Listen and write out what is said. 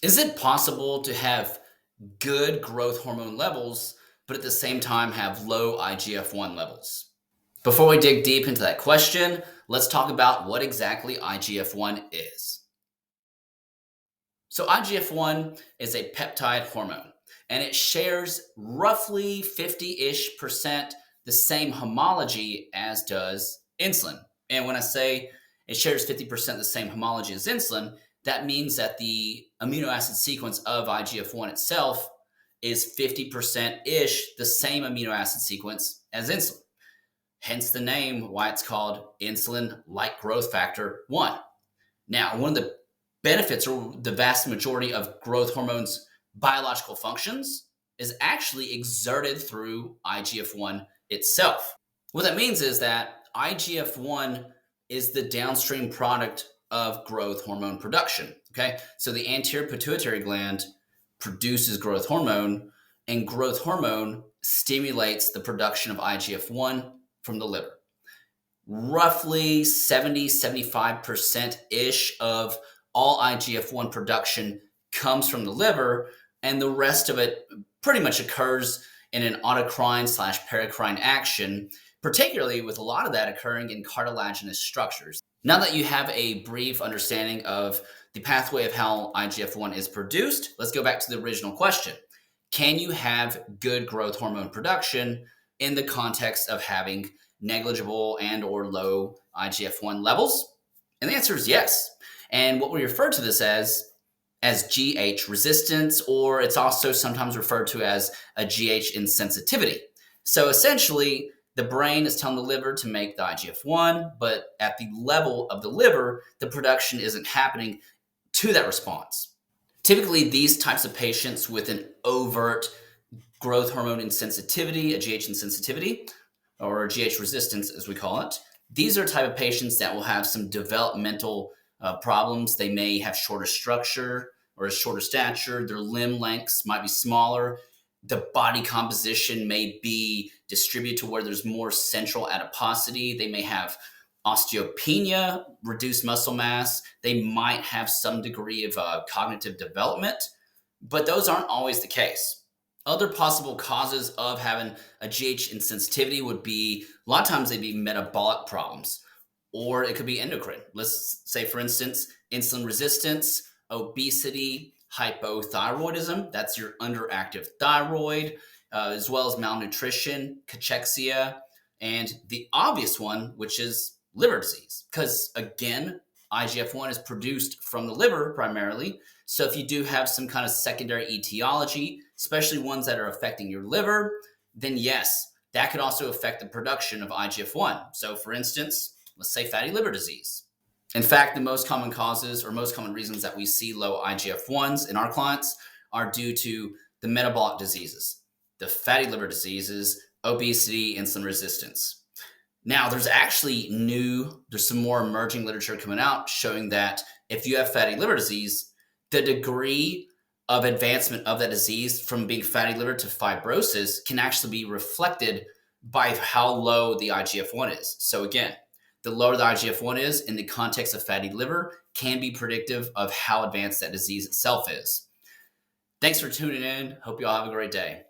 Is it possible to have good growth hormone levels, but at the same time have low IGF-1 levels? Before we dig deep into that question, let's talk about what exactly IGF-1 is. So, IGF-1 is a peptide hormone, and it shares roughly 50-ish percent the same homology as does insulin. And when I say it shares 50% the same homology as insulin, that means that the amino acid sequence of IGF-1 itself is 50% ish the same amino acid sequence as insulin. Hence the name, why it's called insulin like growth factor 1. Now, one of the benefits or the vast majority of growth hormones' biological functions is actually exerted through IGF-1 itself. What that means is that IGF-1 is the downstream product of growth hormone production. Okay. So the anterior pituitary gland produces growth hormone, and growth hormone stimulates the production of IGF-1 from the liver. Roughly 70-75% ish of all IGF-1 production comes from the liver, and the rest of it pretty much occurs in an autocrine slash paracrine action, particularly with a lot of that occurring in cartilaginous structures. Now that you have a brief understanding of the pathway of how IGF-1 is produced, let's go back to the original question. Can you have good growth hormone production in the context of having negligible and or low IGF-1 levels? And the answer is yes. And what we refer to this as GH resistance, or it's also sometimes referred to as a GH insensitivity. So essentially, the brain is telling the liver to make the IGF-1, but at the level of the liver, the production isn't happening to that response. Typically, these types of patients with an overt growth hormone insensitivity, a GH insensitivity, or GH resistance, as we call it, these are type of patients that will have some developmental problems. They may have shorter structure or a shorter stature. Their limb lengths might be smaller. The body composition may be distributed to where there's more central adiposity. They may have osteopenia, reduced muscle mass. They might have some degree of cognitive development, but those aren't always the case. Other possible causes of having a GH insensitivity would be a lot of times they'd be metabolic problems, or it could be endocrine. Let's say, for instance, insulin resistance, obesity, hypothyroidism. That's your underactive thyroid, as well as malnutrition, cachexia, and the obvious one, which is liver disease. Because again, IGF-1 is produced from the liver primarily. So if you do have some kind of secondary etiology, especially ones that are affecting your liver, then yes, that could also affect the production of IGF-1. So for instance, let's say fatty liver disease. In fact, the most common causes or most common reasons that we see low IGF-1s in our clients are due to the metabolic diseases, the fatty liver diseases, obesity, insulin resistance. Now, there's some more emerging literature coming out showing that if you have fatty liver disease, the degree of advancement of that disease from being fatty liver to fibrosis can actually be reflected by how low the IGF-1 is. So again, the lower the IGF-1 is in the context of fatty liver can be predictive of how advanced that disease itself is. Thanks for tuning in. Hope you all have a great day.